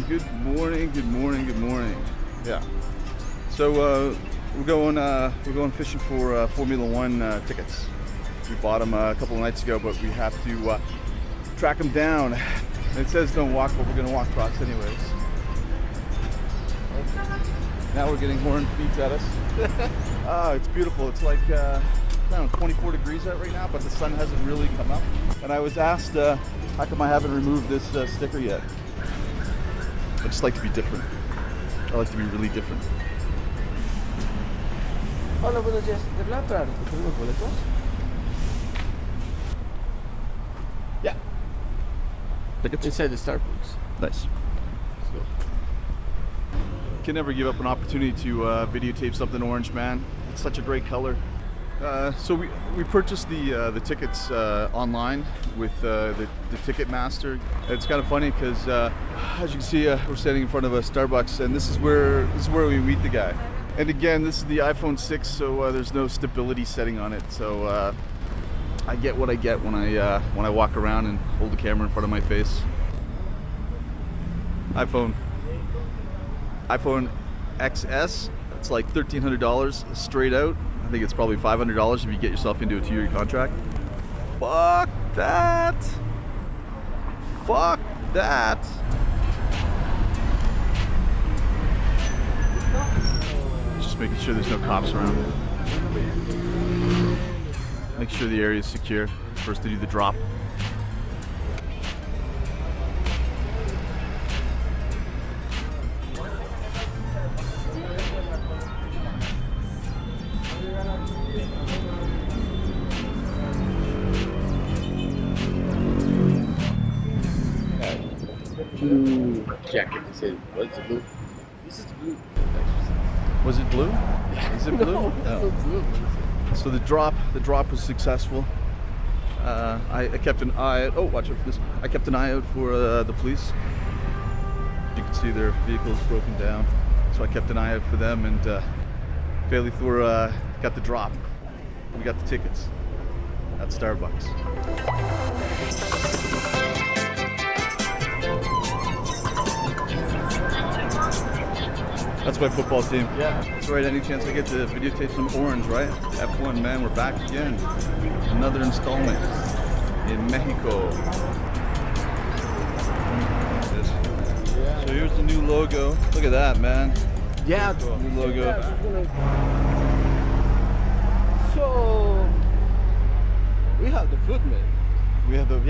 man. Good morning. Yeah. So we're going fishing for Formula One tickets. We bought them a couple of nights ago, but we have to track them down. It says don't walk, but we're gonna walk across anyways. Now we're getting horned beats at us. Oh, it's beautiful. It's like I don't know, 24 degrees out right now, but the sun hasn't really come up. And I was asked, how come I haven't removed this sticker yet? I just like to be different. I like to be really different. Hola, buenos días. ¿De verdad para recoger los boletos? Yeah. Tickets? Inside the Starbucks. Nice. Let's go. Can never give up an opportunity to videotape something orange, man. It's such a great color. So we purchased the tickets online with the Ticketmaster. It's kind of funny because as you can see, we're standing in front of a Starbucks, and this is where we meet the guy. And again, this is the iPhone 6, so there's no stability setting on it. So I get what I get when I walk around and hold the camera in front of my face. iPhone XS. It's like $1,300 straight out. I think it's probably $500 if you get yourself into a 2-year contract. Fuck that. Fuck that. Just making sure there's no cops around. Make sure the area is secure. First to do the drop. Blue jacket. They said, what's blue? This is blue. Was it blue? Is it blue? No, No. Blue. So the drop was successful. I kept an eye out. Oh, watch out for this! I kept an eye out for the police. You can see their vehicle's broken down, so I kept an eye out for them, and Fairly Thor got the drop. We got the tickets at Starbucks. That's my football team. Yeah. That's right. Any chance I get to videotape some orange, right? F1, man, we're back again. Another installment in Mexico. Yeah. So here's the new logo. Look at that, man. Yeah. New logo. So we have the food, man. We have the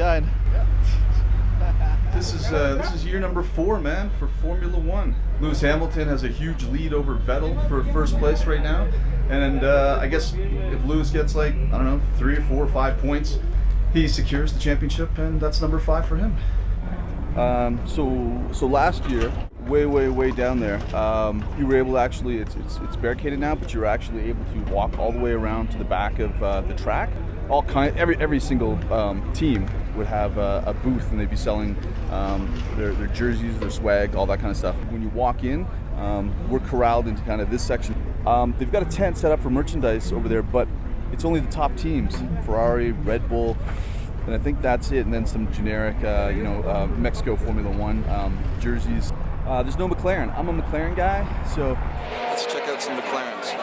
This is year number 4, man, for Formula One. Lewis Hamilton has a huge lead over Vettel for first place right now, and I guess if Lewis gets like, I don't know, 3 or 4 or 5 points, he secures the championship, and that's number 5 for him. So last year, way down there, you were able to actually, it's barricaded now, but you were actually able to walk all the way around to the back of the track. Every single team would have a booth, and they'd be selling their jerseys, their swag, all that kind of stuff. When you walk in, we're corralled into kind of this section. They've got a tent set up for merchandise over there, but it's only the top teams: Ferrari, Red Bull, and I think that's it. And then some generic, Mexico Formula One jerseys. There's no McLaren. I'm a McLaren guy, so let's check out some McLarens.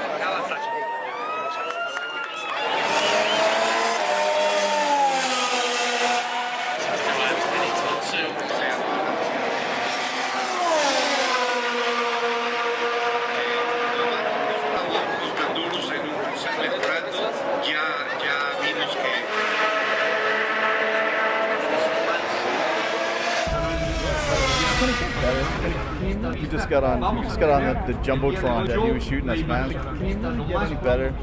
We just got on the Jumbotron that he was shooting us, man. Can you not get any better?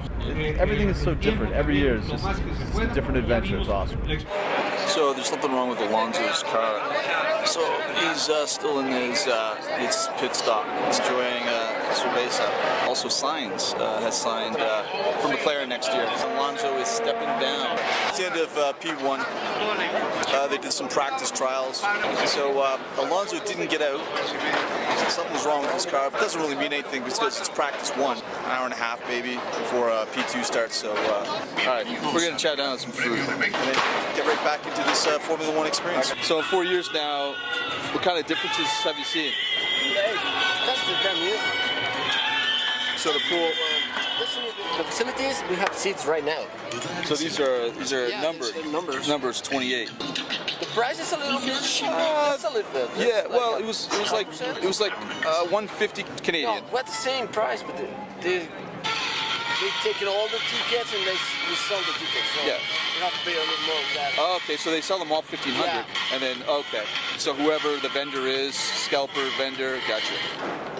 Everything is so different. Every year it's just a different adventure. It's awesome. So there's something wrong with Alonso's car. So he's still in his pit stop. He's enjoying cerveza. Also Sainz has signed for McLaren next year. Alonso is stepping down. It's the end of P1. They did some practice trials. So Alonso didn't get out. Something was wrong with his car. It doesn't really mean anything because it's practice 1. An hour and a half maybe before P2 starts. So alright, we're going to chat down on some food and then get right back into this Formula One experience. So in 4 years now, What kind of differences have you seen? That's the brand new. So the pool. The facilities, we have seats right now. So these are numbered. Numbers. 28. The price is a little bit cheaper. That's a little bit. Yeah, Like well, it was like 150 Canadian. No, we're the same price, but they take all the tickets and they sell the tickets. So Yeah. you have to pay a little more than that. Oh, okay, so they sell them all 1,500, Yeah. and then okay. So whoever the vendor is, scalper, vendor, gotcha.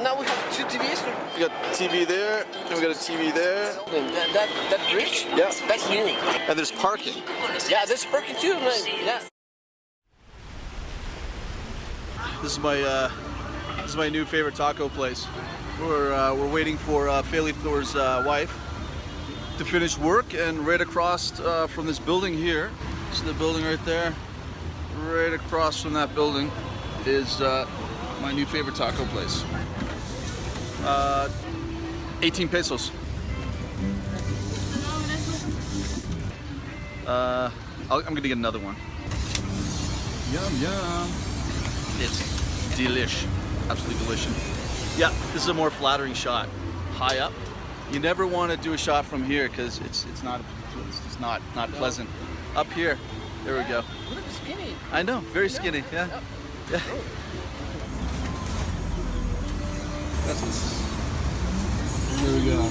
Now we have two TVs. We got TV there, and we got a TV there. And that bridge. Yeah. That's new. And there's parking. Yeah, there's parking too, man. Yeah. This is my new favorite taco place. We're waiting for Feli Thor's wife to finish work, and right across from this building here, see the building right there, right across from that building is my new favorite taco place. 18 pesos. I'm gonna get another one. Yum yum. It's delish, absolutely delicious. Yeah, this is a more flattering shot, high up. You never want to do a shot from here because it's just not pleasant. Up here, there we go. Look at the skinny. I know, very skinny. Yeah. Yeah. That's this. There we go.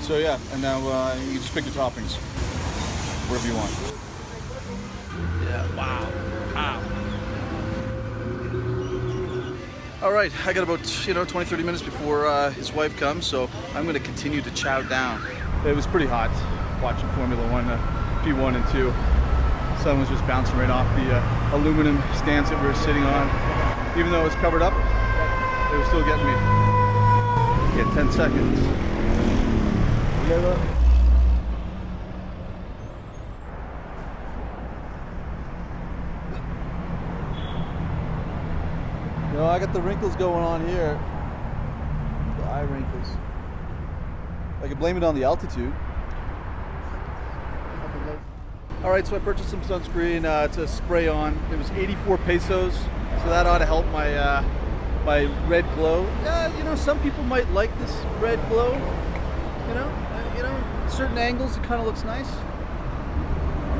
So yeah, and now you just pick your toppings, whatever you want. Yeah. Wow. Wow. All right, I got about 20-30 minutes before his wife comes, so I'm going to continue to chow down. It was pretty hot watching Formula One, P1 and 2. Sun was just bouncing right off the aluminum stands that we were sitting on. Even though it was covered up, they were still getting me. Yeah, 10 seconds. I got the wrinkles going on here. The eye wrinkles. I could blame it on the altitude. Alright, so I purchased some sunscreen to spray on. It was 84 pesos, so that ought to help my my red glow. Some people might like this red glow. Certain angles it kind of looks nice.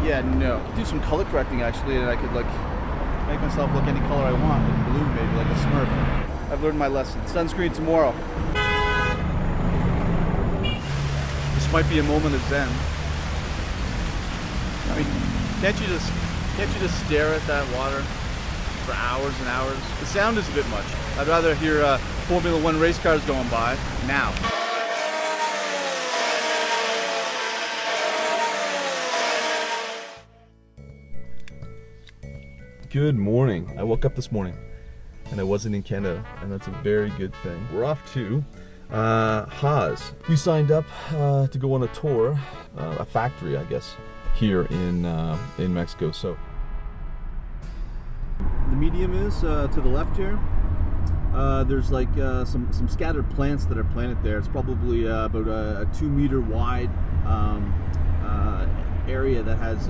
Yeah, no. I could do some color correcting actually, and I could make myself look any color I want, like blue maybe, like a Smurf. I've learned my lesson. Sunscreen tomorrow. This might be a moment of zen. I mean, can't you just stare at that water for hours and hours? The sound is a bit much. I'd rather hear Formula One race cars going by now. Good morning. I woke up this morning and I wasn't in Canada, and that's a very good thing. We're off to Haas. We signed up to go on a tour, a factory, I guess, here in Mexico. So the medium is to the left here. There's like some scattered plants that are planted there. It's probably about a 2 meter wide area that has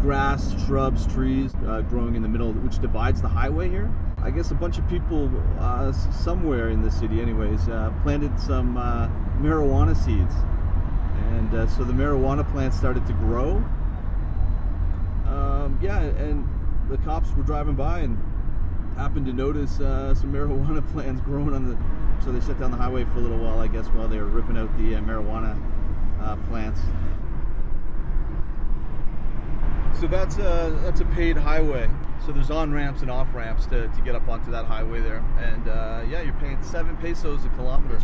grass, shrubs, trees growing in the middle, which divides the highway here. I guess a bunch of people somewhere in the city anyways planted some marijuana seeds, and so the marijuana plants started to grow. And the cops were driving by and happened to notice some marijuana plants growing on the, so they shut down the highway for a little while, I guess, while they were ripping out the marijuana plants. So that's a paid highway. So there's on-ramps and off-ramps to get up onto that highway there. And you're paying 7 pesos a kilometer.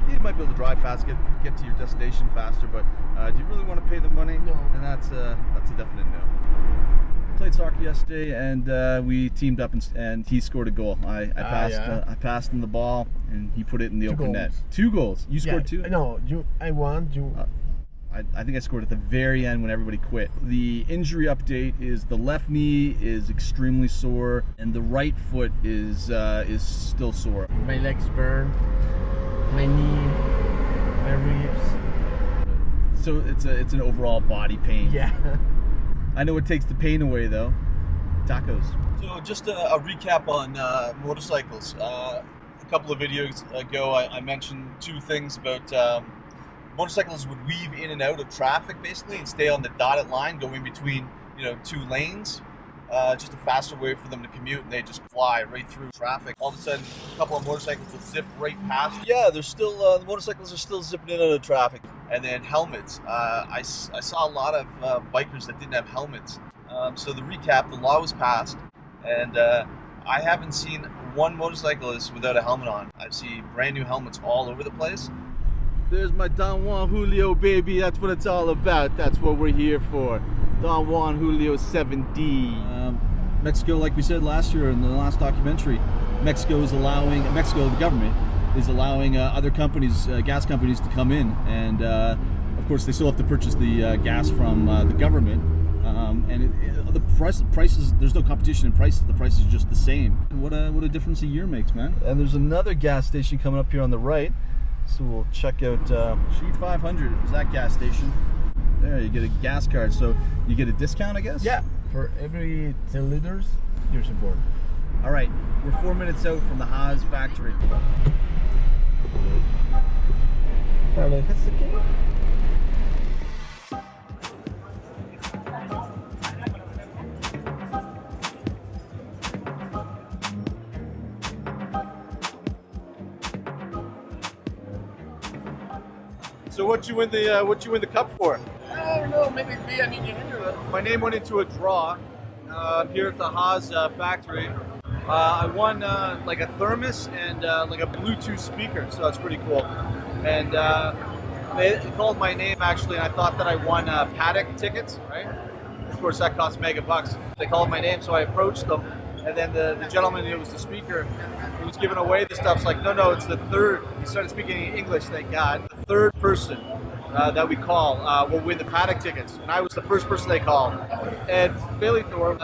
You might be able to drive fast, get to your destination faster, but do you really want to pay the money? No. And that's a definite no. Played soccer yesterday, and we teamed up, and he scored a goal. I passed him the ball, and he put it in the open net. 2 goals. You scored 2? No, I won. I think I scored at the very end when everybody quit. The injury update is the left knee is extremely sore, and the right foot is still sore. My legs burn, my knee, my ribs. So it's an overall body pain. Yeah. I know it takes the pain away though. tacos. So just a recap on motorcycles. A couple of videos ago, I mentioned two things about motorcycles would weave in and out of traffic basically and stay on the dotted line, go in between, you know, two lanes. Just a faster way for them to commute, and they just fly right through traffic. All of a sudden, a couple of motorcycles will zip right past. Yeah, they're still the motorcycles are still zipping in and out of traffic. And then helmets. I saw a lot of bikers that didn't have helmets. So the recap: the law was passed, and I haven't seen one motorcyclist without a helmet on. I see brand new helmets all over the place. There's my Don Juan Julio, baby. That's what it's all about. That's what we're here for. Don Juan Julio 7D. Mexico, like we said last year in the last documentary, Mexico, the government, is allowing other companies, gas companies, to come in. And of course, they still have to purchase the gas from the government. The prices, there's no competition in prices. The prices are just the same. What a difference a year makes, man. And there's another gas station coming up here on the right. So we'll check out Sheet 500 is that gas station. There, you get a gas card, so you get a discount, I guess? Yeah, for every 10 liters, you're supported. All right, we're 4 minutes out from the Haas factory. So what you win the cup for? I don't know, maybe beer, I need to enter it. My name went into a draw here at the Haas factory. I won like a thermos and like a Bluetooth speaker, so that's pretty cool. And they called my name actually, and I thought that I won paddock tickets, right? Of course, that cost mega bucks. They called my name, so I approached them, and then the gentleman who was the speaker, who was giving away the stuff, was like, no, it's the third. He started speaking English, thank God. The third person that we call will win the paddock tickets, and I was the first person they called. And Bailey Thorpe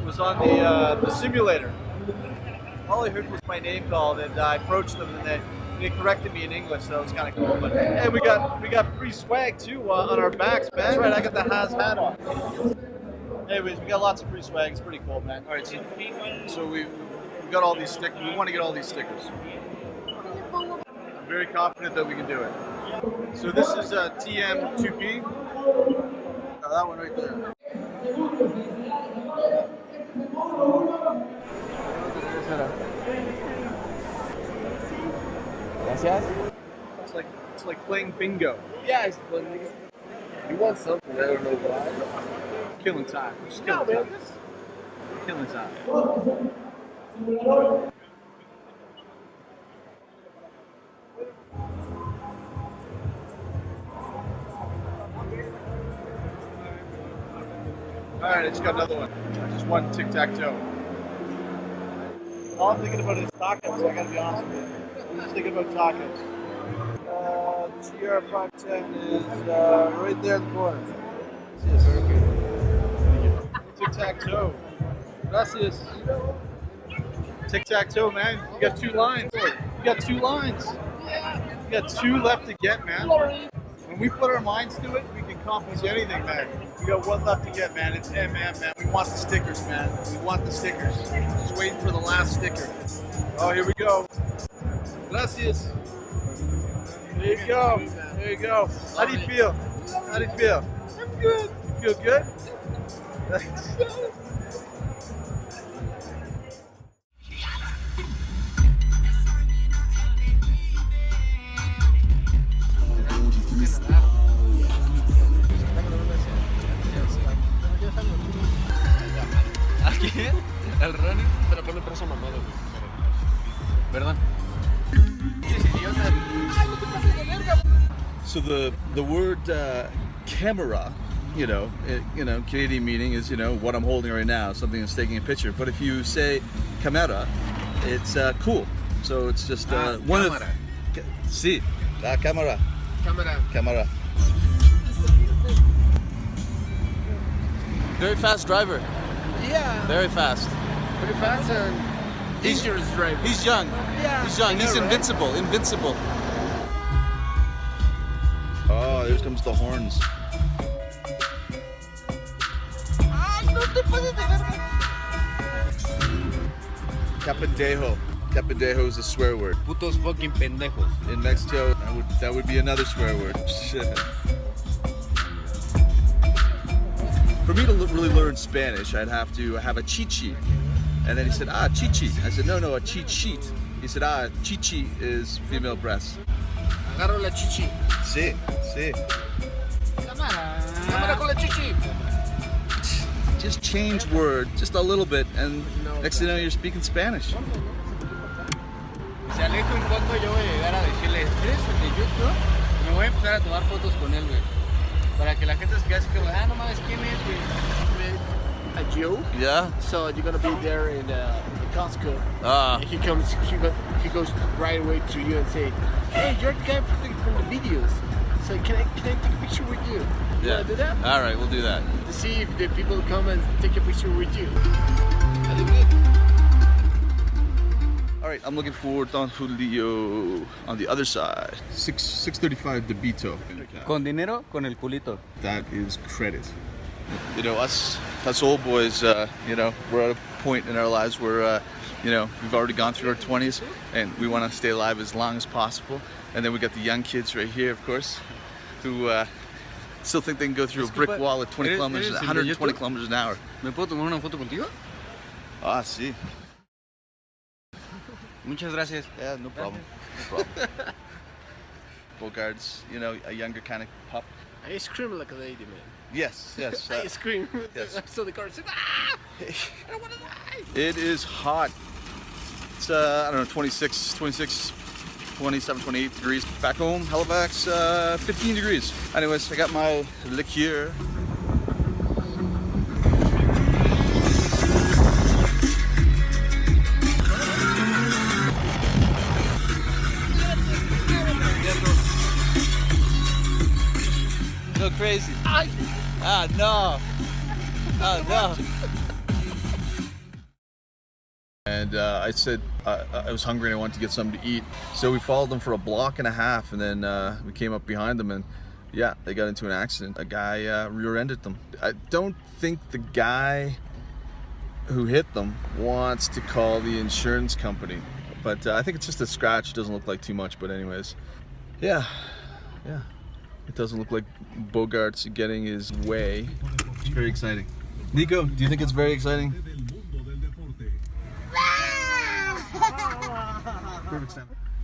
was on the simulator. All I heard was my name called, and I approached them, and they corrected me in English, so it was kind of cool. But and we got free swag too on our backs, man. That's right, I got the Haas hat on. Anyways, we got lots of free swag. It's pretty cool, man. All right, so we got all these stickers. We want to get all these stickers. I'm very confident that we can do it. So this is a TM2P. Oh, that one right there. Gracias. It's like playing bingo. Yeah, it's funny. You want something, I don't know why. Killing time. We're just killing time. Killing time. All right, I just got another one. I just won tic-tac-toe. All I'm thinking about is tacos, I gotta be honest with you. I'm just thinking about tacos. GR510 is right there in the corner. Yes. Tic-tac-toe. Gracias. Tic-tac-toe, man. You got two lines. You got two lines. You got two left to get, man. When we put our minds to it, we can accomplish anything, man. We got one left to get, man. It's MM, man. We want the stickers, man. We want the stickers. Just waiting for the last sticker. Oh, here we go. Gracias. There you go. There you go. How do you feel? How do you feel? I'm good. You feel good? ¿A quién? ¿Al running? Pero ponle preso mamado, ¿verdad? So the word camera, Canadian meaning is, what I'm holding right now, something that's taking a picture. But if you say camera, it's cool. So it's just one of... Sí, la cámara. Camera. Very fast driver. Yeah. Very fast. Pretty fast and dangerous driver. He's young. Yeah. He's young. He's right? invincible. Oh, there comes the horns. Que pendejo. Que pendejo is a swear word. Putos fucking pendejos. In Mexico, that would be another swear word. For me to really learn Spanish, I'd have to have a cheat sheet. And then he said, chichi. I said, no, a cheat sheet. He said, chichi is female breast. Agarro la chichi. Sí. Cámara con la chichi. Just change word just a little bit, and next thing you know, you're speaking Spanish. Se aleja un poco, yo voy a llegar a decirle, ¿eres el de YouTube? Me voy a empezar a tomar fotos con él, güey. Para que la gente se quede así como, no mames, ¿quién es, güey? A joke. Yeah? So you're gonna be there in Costco. Ah. And he goes right away to you and say, "Hey, you're the guy from the videos. So can I take a picture with you? You wanna do that? All right, we'll do that. To see if the people come and take a picture with you." All right, I'm looking for Don Julio on the other side. 635 debito. Con dinero, con el culito. That is credit. You know, us old boys, we're at a point in our lives where, we've already gone through our 20s and we want to stay alive as long as possible. And then we got the young kids right here, of course, who still think they can go through a brick wall at 120 kilometers an hour. ¿Me puedo tomar una foto contigo? Ah, sí. Muchas gracias. Yeah, no problem. Bogarts, a younger kind of pup. I scream like a lady, man. Yes. I scream. Yes. So the car said, I don't want to die. It is hot. It's, 27, 28 degrees. Back home, Halifax, 15 degrees. Anyways, I got my liqueur. Go crazy. No. Oh, no. And I said I was hungry and I wanted to get something to eat. So we followed them for a block and a half, and then we came up behind them, and yeah, they got into an accident. A guy rear-ended them. I don't think the guy who hit them wants to call the insurance company, but I think it's just a scratch. It doesn't look like too much, but anyways, yeah. It doesn't look like Bogart's getting his way. It's very exciting. Nico, do you think it's very exciting?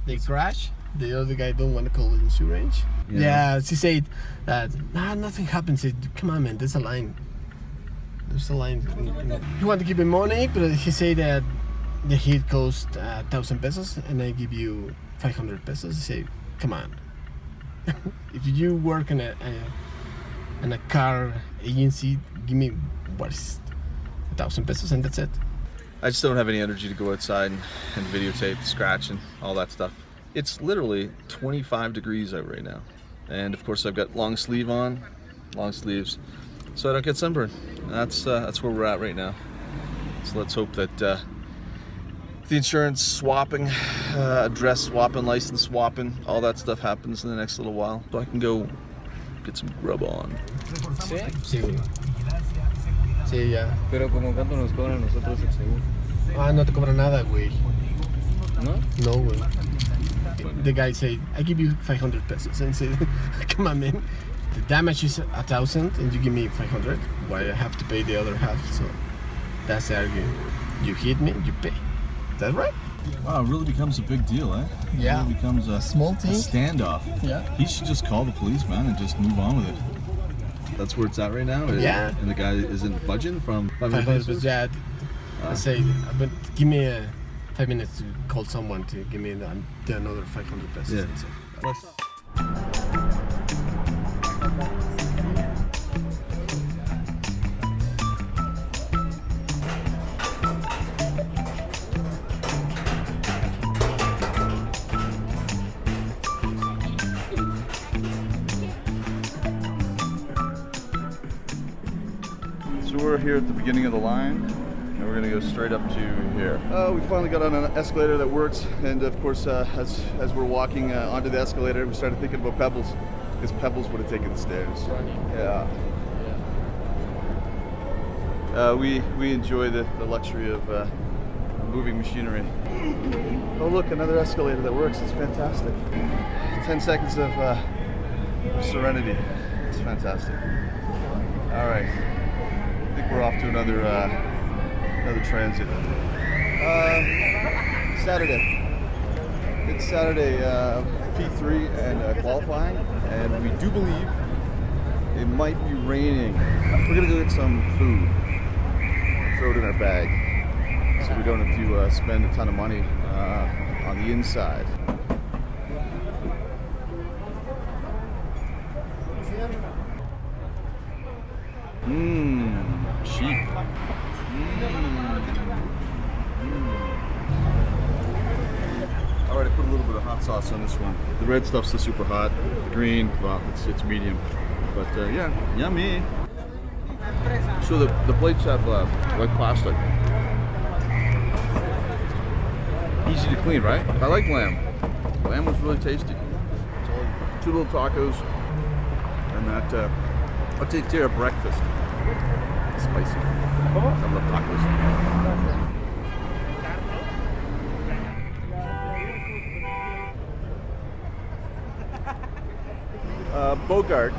They crash. The other guy don't want to call the insurance. Yeah, she said that nothing happened. Said, come on, man, there's a line. There's a line. He want to give me money, but he said that the hit cost 1,000 pesos, and I give you 500 pesos. He said, come on. If you work in a car agency, give me what is 1,000 pesos, and that's it. I just don't have any energy to go outside and videotape, scratch, and all that stuff. It's literally 25 degrees out right now, and of course I've got long sleeves, so I don't get sunburned. That's where we're at right now. So let's hope that the insurance swapping, address swapping, license swapping, all that stuff happens in the next little while, so I can go get some grub on. Sí, ya. Pero como cuánto nos cobran nosotros el seguro. No te cobra nada, güey. ¿No? No, güey. The guy said, I give you 500 pesos. And said, come on, man. The damage is 1,000 and you give me 500. Why I have to pay the other half? So that's the argument. You hit me, you pay. Is that right? Wow, it really becomes a big deal, eh? Yeah. It really becomes a small thing. A standoff. Yeah. He should just call the police, man, and just move on with it. That's where it's at right now? Yeah. And the guy isn't budging from 500 pesos. Yeah. I say, but give me 5 minutes to call someone to give me another 500 pesos. Yeah. That's it. So we're here at the beginning of the line, and we're gonna go straight up to here. We finally got on an escalator that works, and of course, as we're walking onto the escalator, we started thinking about Pebbles, because Pebbles would have taken the stairs. Yeah. We enjoy the luxury of moving machinery. Oh look, another escalator that works. It's fantastic. 10 seconds of serenity. It's fantastic. All right, I think we're off to another transit. Saturday. It's Saturday, P3 and qualifying, and we do believe it might be raining. We're gonna go get some food, throw it in our bag, so we don't have to spend a ton of money on the inside. Sheep. Alright, I put a little bit of hot sauce on this one. The red stuff's the super hot. The green, well, it's medium. But yeah, yummy. So the plates have like plastic. Easy to clean, right? I like lamb. Lamb was really tasty. So 2 little tacos, and that I'll take care of breakfast. Spicy. I love tacos. Bogart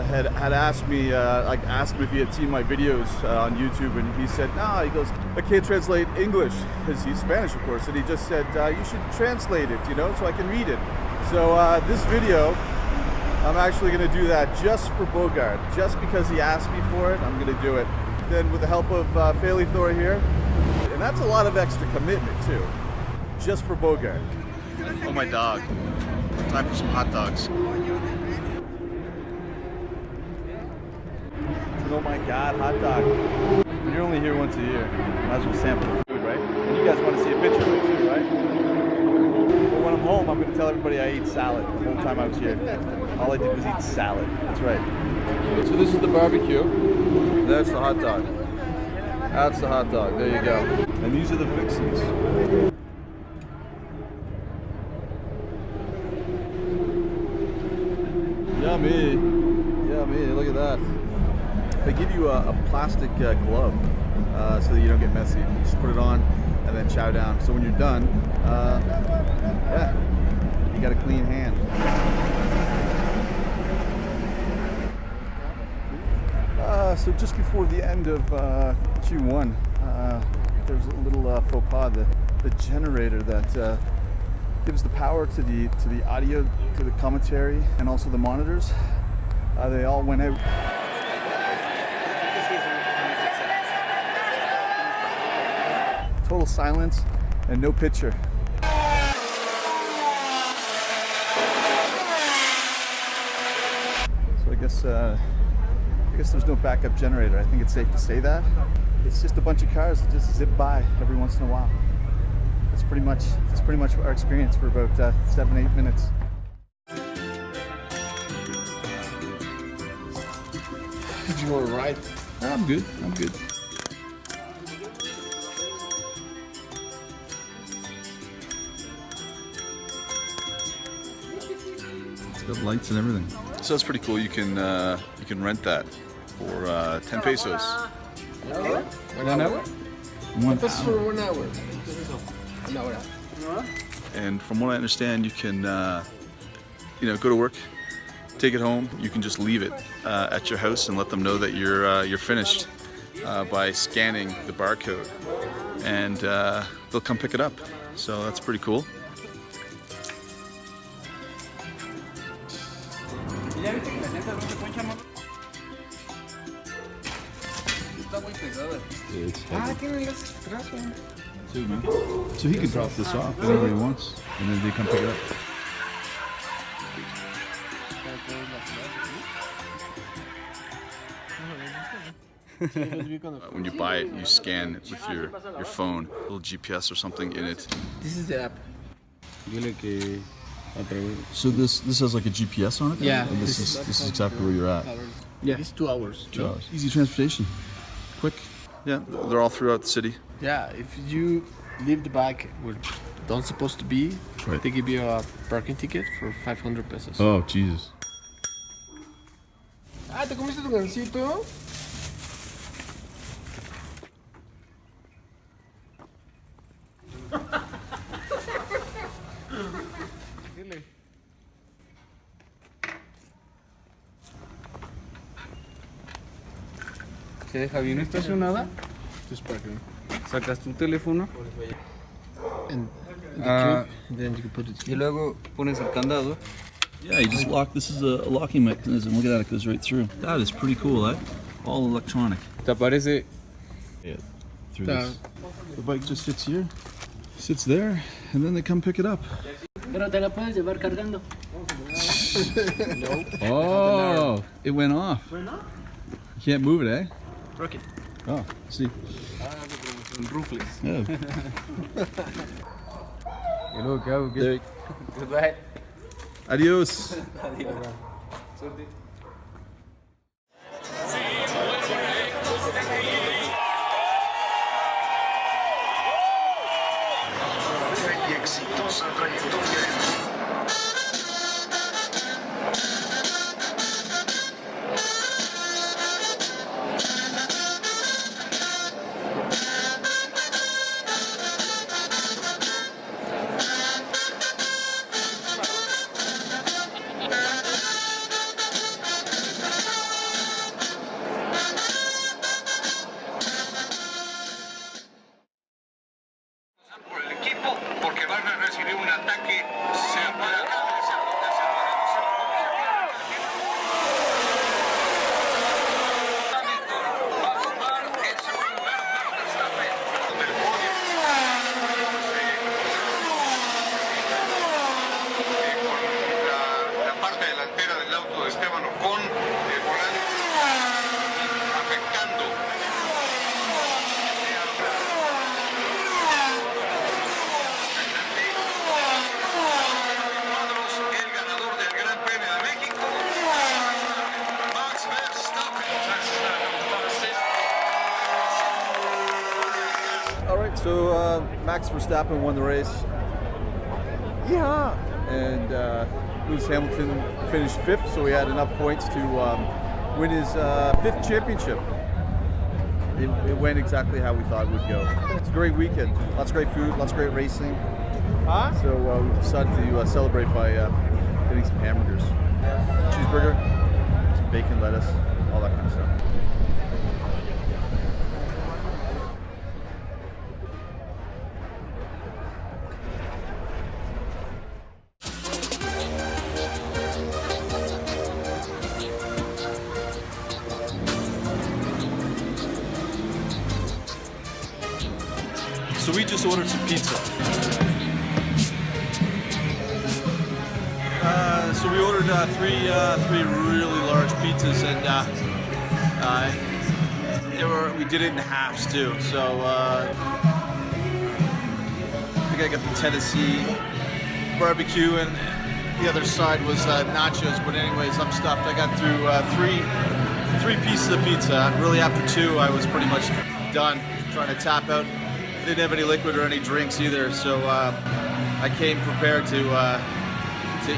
had asked me, asked him if he had seen my videos on YouTube, and he said, "No." He goes, "I can't translate English," because he's Spanish, of course, and he just said, "You should translate it, so I can read it." So this video, I'm actually going to do that just for Bogart, just because he asked me for it. I'm going to do it. Then with the help of Fairly Thor here, and that's a lot of extra commitment too, just for Bogart. Oh, my dog. Time for some hot dogs. Oh my God, hot dog. You're only here once a year. Might as well sample the food, right? And you guys want to see a picture of it too, right? Well, when I'm home, I'm going to tell everybody I ate salad the whole time I was here. All I did was eat salad. That's right. So this is the barbecue. That's the hot dog. That's the hot dog. There you go. And these are the fixings. Yummy. Yummy. Look at that. They give you a plastic glove so that you don't get messy. You just put it on and then chow down. So when you're done, yeah, you got a clean hand. So just before the end of Q1, there's a little faux pas. The generator that gives the power to the audio, to the commentary, and also the monitors. They all went out. Total silence and no picture. So I guess there's no backup generator. I think it's safe to say that. It's just a bunch of cars that just zip by every once in a while. That's pretty much our experience for about 7-8 minutes. Did you want to ride? I'm good. I'm good. It's got lights and everything. So that's pretty cool. You can rent that for 10 pesos. 1 hour? 1 Pesos for 1 hour. 1 hour. And from what I understand, you can go to work, take it home. You can just leave it at your house and let them know that you're finished by scanning the barcode, and they'll come pick it up. So that's pretty cool. It's heavy. So he could drop this off whenever he wants, and then they come pick it up. When you buy it, you scan it with your phone, a little GPS or something in it. This is the app. So this has like a GPS on it? Yeah. And this is exactly where you're at. Yeah. It's 2 hours. 2 hours. Easy transportation. Quick. Yeah, they're all throughout the city. Yeah, if you leave the bag where don't supposed to be, Right. they give you a parking ticket for 500 pesos. Oh, Jesus. Ah, ¿te comiste tu gansito? Se deja bien estacionada. Just parking. Sacas tu teléfono. And Ah, then you can put it y luego pones el candado. Yeah, you just lock. This is a locking mechanism. Look at that; it goes right through. That is pretty cool, eh? All electronic. Te aparece. Yeah, through this. The bike just sits here, sits there, and then they come pick it up. Pero te la puedes llevar cargando. Oh, it went off. You can't move it, eh? Broke it. Oh, see. Rufles. Yeah. Y luego, ¿qué hago? There- Goodbye. Adios. Y exitosa trayectoria. Por el equipo, porque van a recibir un ataque. Se apaga. Va a tomar el segundo lugar Max Verstappen del podio. Con la parte delantera del auto de Esteban Ocon volando, afectando. El ganador del Gran Premio de México, Max Verstappen. All right, so Max Verstappen won the race. Yeah. And Lewis Hamilton finished fifth, so he had enough points to win his fifth championship. It went exactly how we thought it would go. It's a great weekend. Lots of great food, lots of great racing. So we decided to celebrate by getting some hamburgers. Cheeseburger, some bacon, lettuce, all that kind of stuff. So we just ordered some pizza. So we ordered three really large pizzas, and we did it in halves too. So I think I got the Tennessee barbecue, and the other side was nachos. But anyways, I'm stuffed. I got through three pieces of pizza. Really, after two, I was pretty much done. Trying to tap out. Didn't have any liquid or any drinks either, so I came prepared to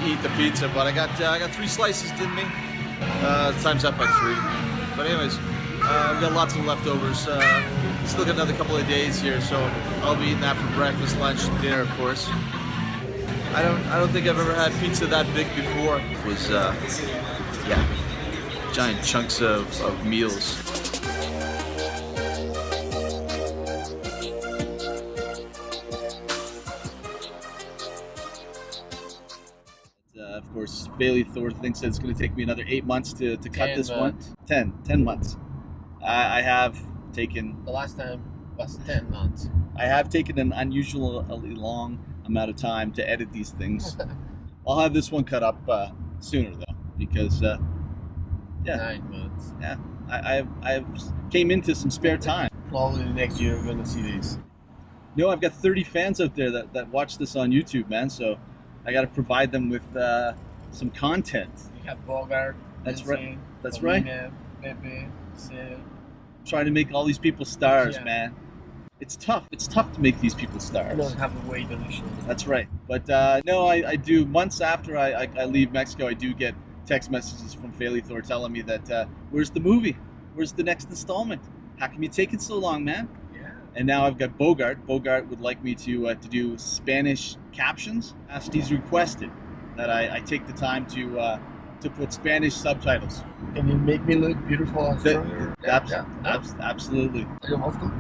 eat the pizza. But I got three slices, didn't me? Time's up by three. But anyways, we got lots of leftovers. Still got another couple of days here, so I'll be eating that for breakfast, lunch, and dinner, of course. I don't think I've ever had pizza that big before. It was yeah, giant chunks of meals. Of course, Bailey Thor thinks that it's going to take me another 8 months to cut this months. one. 10 months. I have taken... The last time was 10 months. I have taken an unusually long amount of time to edit these things. I'll have this one cut up sooner, though, because, yeah. 9 months. Yeah, I came into some spare time. Probably next year we're going to see these. No, I've got 30 fans out there that watch this on YouTube, man, so I got to provide them with some content. You have Bogart. That's Vincent, right. That's Paulina, Pepe, Sid. Trying to make all these people stars, Yeah. man. It's tough. It's tough to make these people stars. You don't have the weight on your shoulder. That's right. But no, I do. Months after I leave Mexico, I do get text messages from Bailey Thor telling me that, where's the movie? Where's the next installment? How come you taking so long, man? Yeah. And now I've got Bogart. Bogart would like me to do Spanish captions. He's requested that I take the time to to put Spanish subtitles. Can you make me look beautiful on camera? Absolutely. Are you Moscow?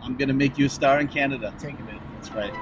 I'm gonna make you a star in Canada. Taking it. That's right.